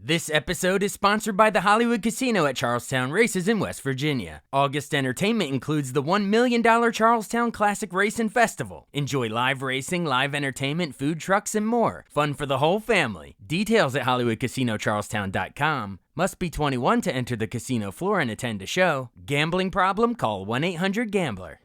This episode is sponsored by the Hollywood Casino at Charlestown Races in West Virginia. August entertainment includes the $1 million Charlestown Classic Race and Festival. Enjoy live racing, live entertainment, food trucks, and more. Fun for the whole family. Details at HollywoodCasinoCharlestown.com. Must be 21 to enter the casino floor and attend a show. Gambling problem? Call 1-800-GAMBLER.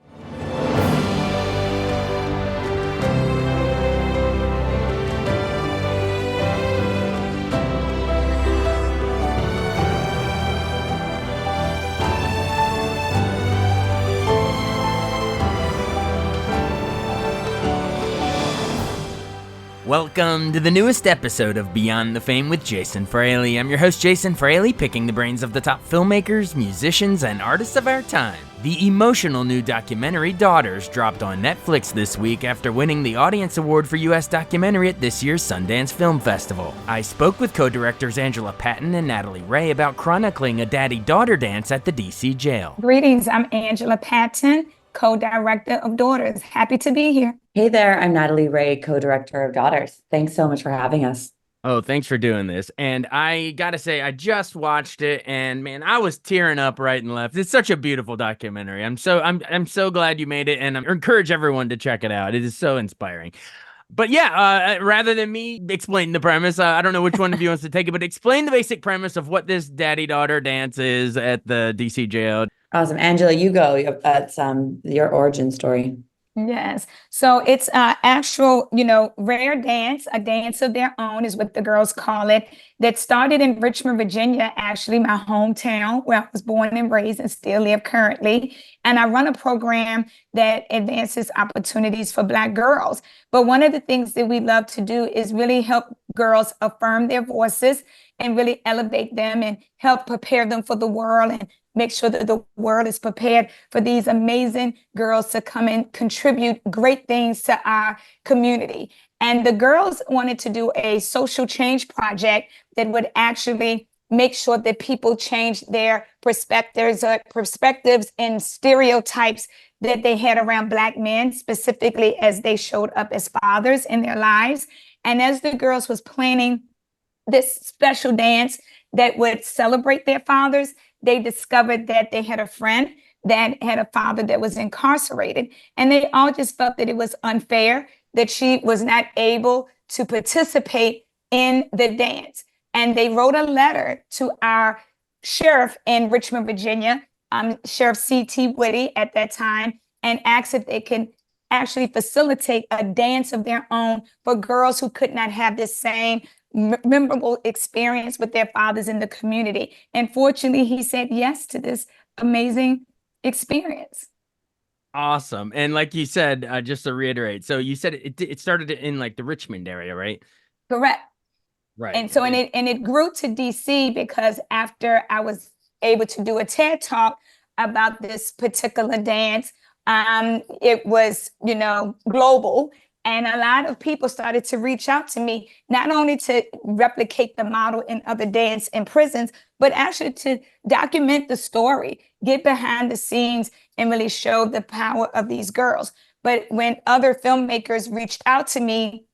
Welcome to the newest episode of Beyond the Fame with Jason Fraley. I'm your host, Jason Fraley, picking the brains of the top filmmakers, musicians, and artists of our time. The emotional new documentary, Daughters, dropped on Netflix this week after winning the Audience Award for U.S. Documentary at this year's Sundance Film Festival. I spoke with co-directors Angela Patton and Natalie Ray about chronicling a daddy-daughter dance at the D.C. jail. Greetings, I'm Angela Patton, co-director of Daughters. Happy to be here. Hey there, I'm Natalie Ray, co-director of Daughters. Thanks so much for having us. Oh, thanks for doing this. And I gotta say, I just watched it, and man, I was tearing up right and left. It's such a beautiful documentary. I'm so glad you made it, and I encourage everyone to check it out. It is so inspiring. But yeah, rather than me explain the premise, I don't know which one of you wants to take it, but explain the basic premise of what this daddy-daughter dance is at the DC jail. Awesome, Angela, you go. That's your origin story. Yes. So it's actual, rare dance, a dance of their own is what the girls call it, that started in Richmond, Virginia, actually my hometown where I was born and raised and still live currently. And I run a program that advances opportunities for Black girls. But one of the things that we love to do is really help girls affirm their voices and really elevate them and help prepare them for the world and make sure that the world is prepared for these amazing girls to come and contribute great things to our community. And the girls wanted to do a social change project that would actually make sure that people change their perspectives and stereotypes that they had around Black men, specifically as they showed up as fathers in their lives. And as the girls was planning this special dance that would celebrate their fathers, they discovered that they had a friend that had a father that was incarcerated. And they all just felt that it was unfair that she was not able to participate in the dance. And they wrote a letter to our sheriff in Richmond, Virginia, Sheriff C.T. Whitty at that time, and asked if they can actually facilitate a dance of their own for girls who could not have this same memorable experience with their fathers in the community. And fortunately, he said yes to this amazing experience. Awesome. And like you said, just to reiterate, so you said it started in like the Richmond area, right? Correct. Right. And so it grew to DC because after I was able to do a TED Talk about this particular dance, it was, global. And a lot of people started to reach out to me, not only to replicate the model in other dance in prisons, but actually to document the story, get behind the scenes and really show the power of these girls. But when other filmmakers reached out to me,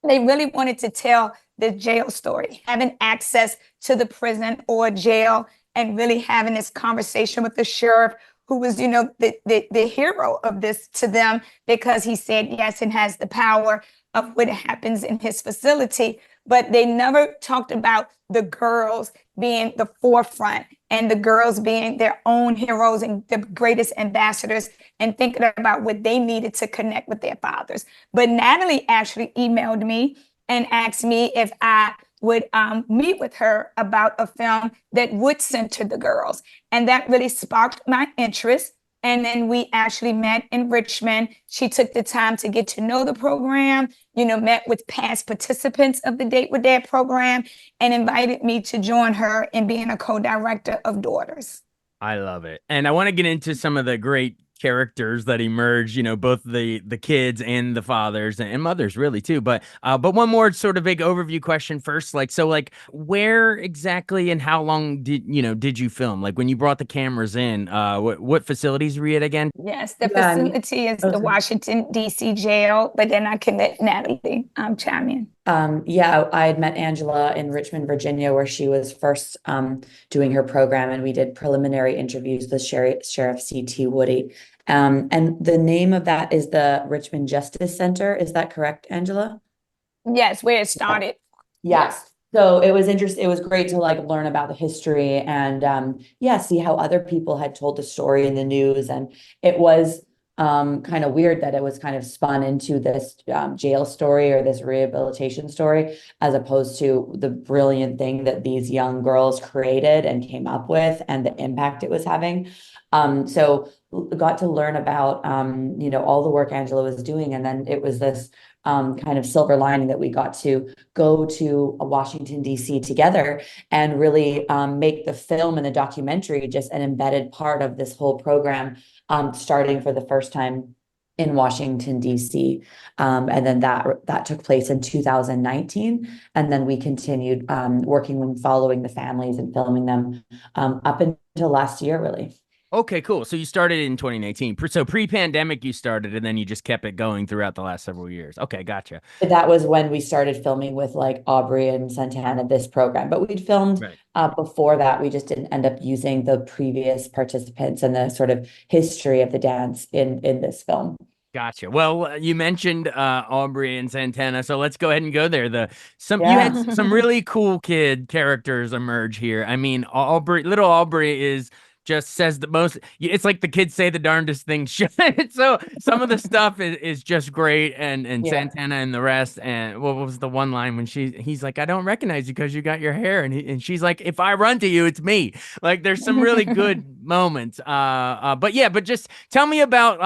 they really wanted to tell the jail story, having access to the prison or jail and really having this conversation with the sheriff, who was, the hero of this to them, because he said, yes, it has the power of what happens in his facility. But they never talked about the girls being the forefront and the girls being their own heroes and the greatest ambassadors and thinking about what they needed to connect with their fathers. But Natalie actually emailed me and asked me if I would meet with her about a film that would center the girls. And that really sparked my interest. And then we actually met in Richmond. She took the time to get to know the program, met with past participants of the Date with Dad program and invited me to join her in being a co-director of Daughters. I love it. And I want to get into some of the great characters that emerge, both the kids and the fathers and mothers really too. But one more sort of big overview question first. Where exactly and how long did you film? Like when you brought the cameras in, what facilities were you at again? Yes, the facility is the Washington, D.C. jail, but then I can let Natalie chime in. Yeah, I had met Angela in Richmond, Virginia, where she was first doing her program, and we did preliminary interviews with Sheriff C.T. Woody. And the name of that is the Richmond Justice Center. Is that correct, Angela? Yes, where it started. Yes. So it was interesting. It was great to like learn about the history and yeah, see how other people had told the story in the news. And it was kind of weird that it was kind of spun into this jail story or this rehabilitation story, as opposed to the brilliant thing that these young girls created and came up with and the impact it was having. So got to learn about all the work Angela was doing. And then it was this kind of silver lining that we got to go to Washington, D.C. together and really make the film and the documentary just an embedded part of this whole program, starting for the first time in Washington, D.C. And then that took place in 2019. And then we continued working and following the families and filming them up until last year, really. Okay, cool. So you started in 2018. So pre-pandemic you started, and then you just kept it going throughout the last several years. Okay, gotcha. That was when we started filming with like Aubrey and Santana, this program. But we'd filmed Right. Before that. We just didn't end up using the previous participants and the sort of history of the dance in this film. Gotcha. Well, you mentioned Aubrey and Santana, so let's go ahead and go there. You Yeah. had some really cool kid characters emerge here. I mean, little Aubrey is just says the most. It's like the kids say the darndest things. So some of the stuff is just great, and Yeah. Santana and the rest. And what was the one line when he's like, "I don't recognize you because you got your hair," and she's like, "If I run to you, it's me." Like, there's some really good moments. But just tell me about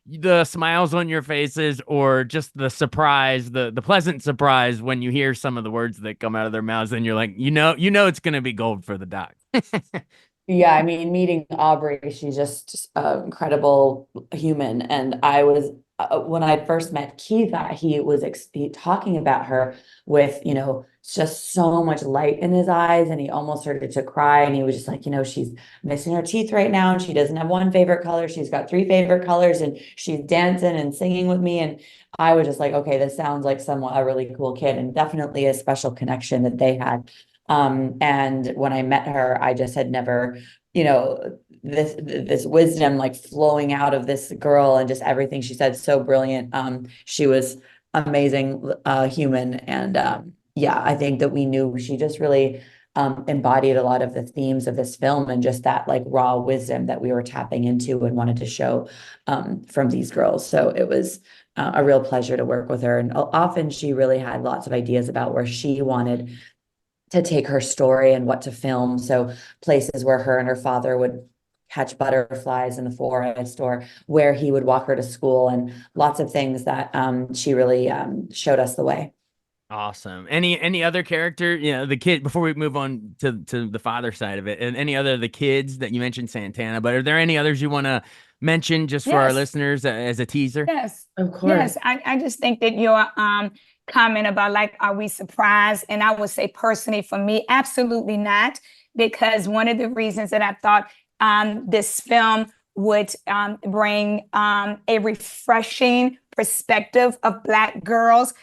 the smiles on your faces, or just the surprise, the pleasant surprise when you hear some of the words that come out of their mouths, and you're like, it's gonna be gold for the doc. Yeah, I mean, meeting Aubrey, she's just an incredible human. And I was, when I first met Keith, he was talking about her with, just so much light in his eyes. And he almost started to cry. And he was just like, she's missing her teeth right now. And she doesn't have one favorite color. She's got three favorite colors. And she's dancing and singing with me. And I was just like, okay, this sounds like a really cool kid, and definitely a special connection that they had. And when I met her, I just had never, this wisdom like flowing out of this girl, and just everything she said, so brilliant. She was amazing, human. And yeah, I think that we knew she just really embodied a lot of the themes of this film, and just that like raw wisdom that we were tapping into and wanted to show from these girls. So it was a real pleasure to work with her. And often she really had lots of ideas about where she wanted to take her story and what to film. So places where her and her father would catch butterflies in the forest, or where he would walk her to school, and lots of things that she really showed us the way. Awesome. Any other character, the kid, before we move on to the father side of it, and any other of the kids that you mentioned, Santana, but are there any others you want to mention just for our Yes. listeners as a teaser? Yes. Of course. Yes. I just think that your comment about like, are we surprised? And I would say personally for me, absolutely not. Because one of the reasons that I thought this film would bring a refreshing perspective of Black girls.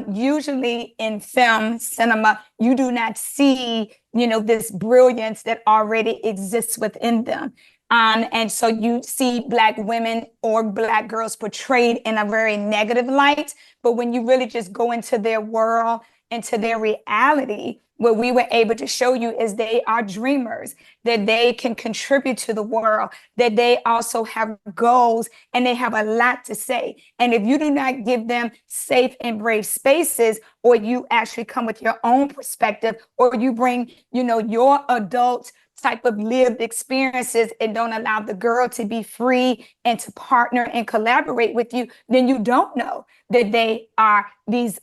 Usually in film cinema, you do not see, this brilliance that already exists within them. And so you see Black women or Black girls portrayed in a very negative light. But when you really just go into their world, into their reality, what we were able to show you is they are dreamers, that they can contribute to the world, that they also have goals, and they have a lot to say. And if you do not give them safe and brave spaces, or you actually come with your own perspective, or you bring, your adult type of lived experiences, and don't allow the girl to be free and to partner and collaborate with you, then you don't know that they are these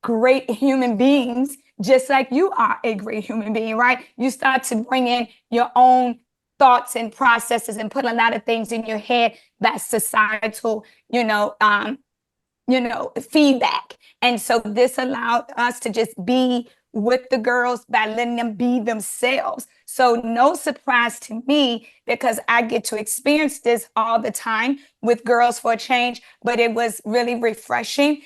great human beings, just like you are a great human being, right? You start to bring in your own thoughts and processes and put a lot of things in your head that's societal, feedback. And so this allowed us to just be with the girls by letting them be themselves. So no surprise to me, because I get to experience this all the time with Girls for a Change, but it was really refreshing.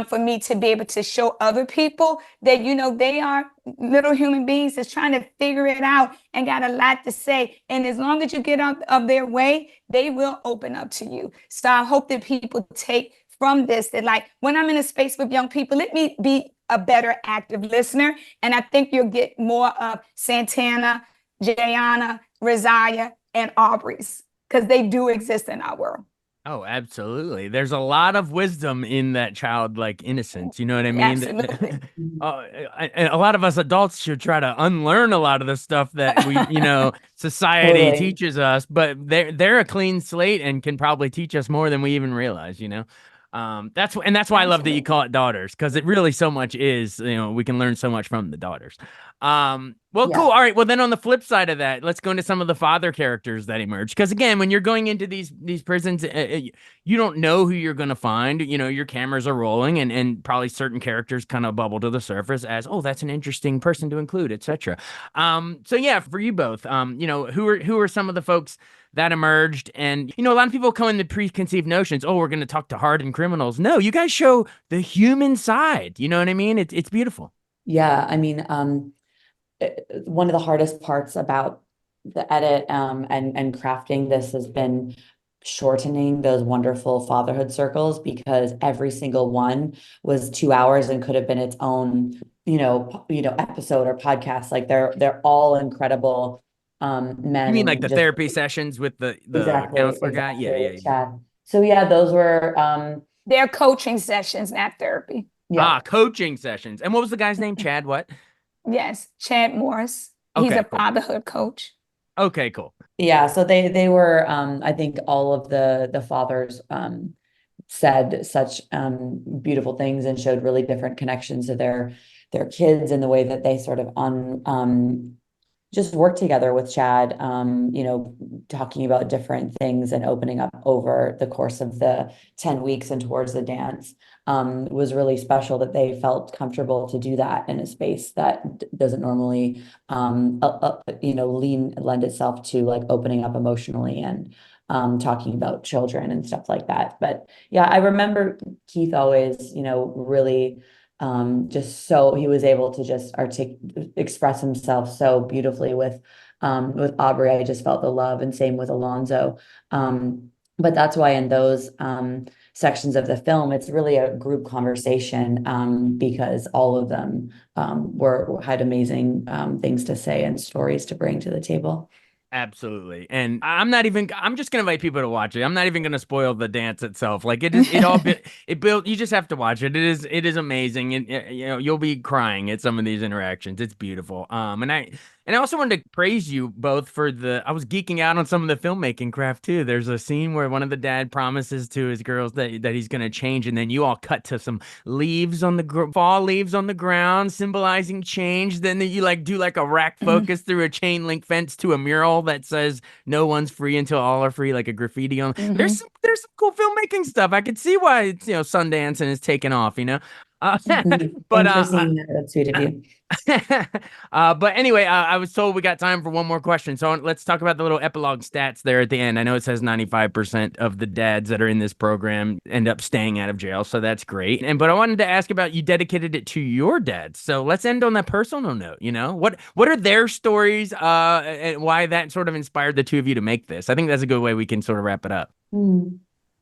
for me to be able to show other people that, they are little human beings that's trying to figure it out and got a lot to say. And as long as you get out of their way, they will open up to you. So I hope that people take from this that, like, when I'm in a space with young people, let me be a better active listener. And I think you'll get more of Santana, Jayana, Rosalia, and Aubrey's, because they do exist in our world. Oh, absolutely. There's a lot of wisdom in that childlike innocence. You know what I mean? Absolutely. A lot of us adults should try to unlearn a lot of the stuff that we, society Totally. teaches us, but they're a clean slate and can probably teach us more than we even realize, that's why I love that you call it daughters, because it really so much is, we can learn so much from the daughters. Well, Yeah. cool. All right. Well, then on the flip side of that, let's go into some of the father characters that emerge. Because again, when you're going into these prisons, you don't know who you're going to find. Your cameras are rolling, and probably certain characters kind of bubble to the surface as, oh, that's an interesting person to include, etc. So yeah, for you both, who are some of the folks that emerged? And a lot of people come in the preconceived notions. Oh, we're going to talk to hardened criminals. No, you guys show the human side. You know what I mean? It's beautiful. Yeah, I mean, one of the hardest parts about the edit and crafting this has been shortening those wonderful fatherhood circles, because every single one was 2 hours and could have been its own, episode or podcast. Like they're all incredible men. You mean like the just therapy sessions with the counselor guy? Yeah. Chad. So yeah, those were They're coaching sessions, not therapy. yeah. Coaching sessions. And what was the guy's name? Chad what? Yes, Chad Morris. He's Okay, a cool. fatherhood coach. Okay, cool. Yeah, so they were I think all of the fathers said such beautiful things and showed really different connections to their kids, and the way that they sort of just work together with Chad, talking about different things and opening up over the course of the 10 weeks and towards the dance. It was really special that they felt comfortable to do that in a space that doesn't normally, lend itself to like opening up emotionally and talking about children and stuff like that. But yeah, I remember Keith always, really just so he was able to just express himself so beautifully with Aubrey. I just felt the love, and same with Alonzo. But that's why in those sections of the film, it's really a group conversation, because all of them had amazing things to say and stories to bring to the table. Absolutely. And I'm just going to invite people to watch it. I'm not even going to spoil the dance itself. Like it built, you just have to watch it. It is amazing. And you'll be crying at some of these interactions. It's beautiful. And I also wanted to praise you both for I was geeking out on some of the filmmaking craft too. There's a scene where one of the dad promises to his girls that he's going to change. And then you all cut to some leaves on fall leaves on the ground symbolizing change. Then you do like a rack focus through a chain link fence to a mural that says no one's free until all are free, like a graffiti on. There's some cool filmmaking stuff. I could see why it's, Sundance and it's taken off, but Thanks for seeing that. That's sweet of you. But anyway, I was told we got time for one more question. So let's talk about the little epilogue stats there at the end. I know it says 95% of the dads that are in this program end up staying out of jail. So that's great. But I wanted to ask about, you dedicated it to your dads. So let's end on that personal note. What are their stories and why that sort of inspired the two of you to make this? I think that's a good way we can sort of wrap it up.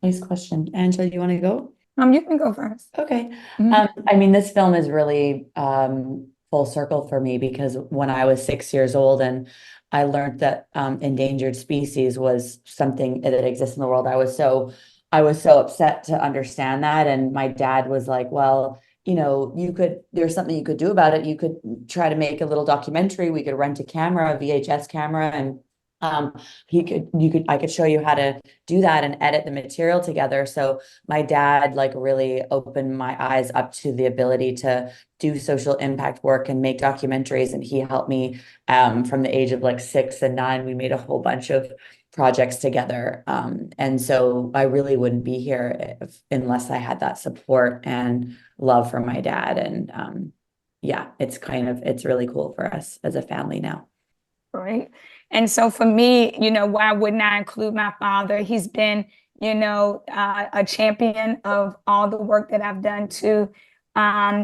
Nice question. Angela, do you want to go? You can go first. Okay. I mean, this film is really full circle for me, because when I was 6 years old and I learned that endangered species was something that exists in the world, I was so upset to understand that. And my dad was like, well, there's something you could do about it. You could try to make a little documentary. We could rent a VHS camera, and I could show you how to do that and edit the material together. So my dad really opened my eyes up to the ability to do social impact work and make documentaries. And he helped me from the age of 6 and 9. We made a whole bunch of projects together. And so I really wouldn't be here unless I had that support and love from my dad. And it's really cool for us as a family now. Right. And so for me, why wouldn't I include my father? He's been, a champion of all the work that I've done to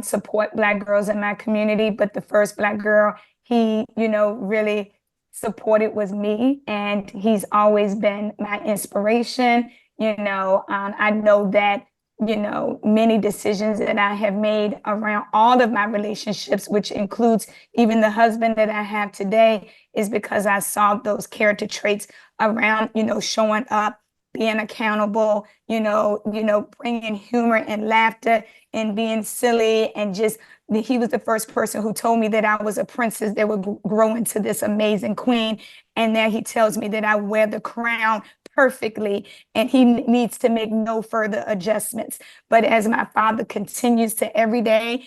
support Black girls in my community. But the first Black girl he, really supported was me, and he's always been my inspiration. I know that, many decisions that I have made around all of my relationships, which includes even the husband that I have today, is because I saw those character traits around, showing up, being accountable, bringing humor and laughter and being silly, and just he was the first person who told me that I was a princess that would grow into this amazing queen. And now he tells me that I wear the crown perfectly and he needs to make no further adjustments. But as my father continues to every day,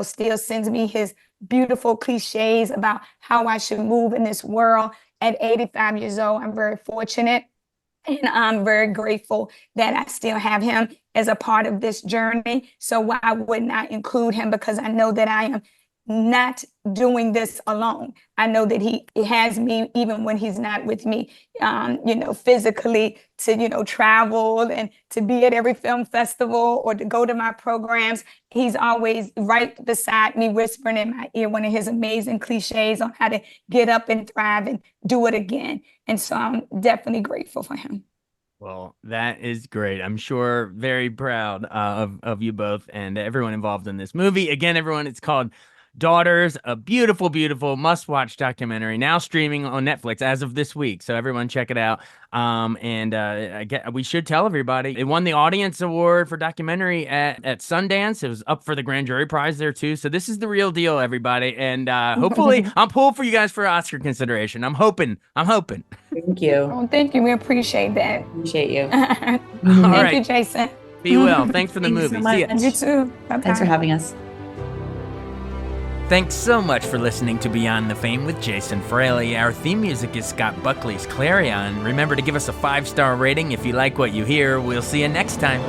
still sends me his beautiful cliches about how I should move in this world. At 85 years old, I'm very fortunate. And I'm very grateful that I still have him as a part of this journey. So why wouldn't I include him? Because I know that I am not doing this alone. I know that he has me even when he's not with me, physically to, travel and to be at every film festival or to go to my programs. He's always right beside me, whispering in my ear one of his amazing cliches on how to get up and thrive and do it again. And so I'm definitely grateful for him. Well, that is great. I'm sure very proud of you both and everyone involved in this movie. Again, everyone, it's called Daughters, a beautiful, beautiful must-watch documentary now streaming on Netflix as of this week. So everyone check it out. We should tell everybody it won the Audience Award for documentary at Sundance. It was up for the Grand Jury Prize there too. So this is the real deal, everybody. And hopefully I'm pulling for you guys for Oscar consideration. I'm hoping. Thank you. Oh, thank you. We appreciate that. Appreciate you. Thank you, Jason. Be well. Thanks for the movie. So See ya. You too. Bye-bye. Thanks for having us. Thanks so much for listening to Beyond the Fame with Jason Fraley. Our theme music is Scott Buckley's Clarion. Remember to give us a 5-star rating if you like what you hear. We'll see you next time.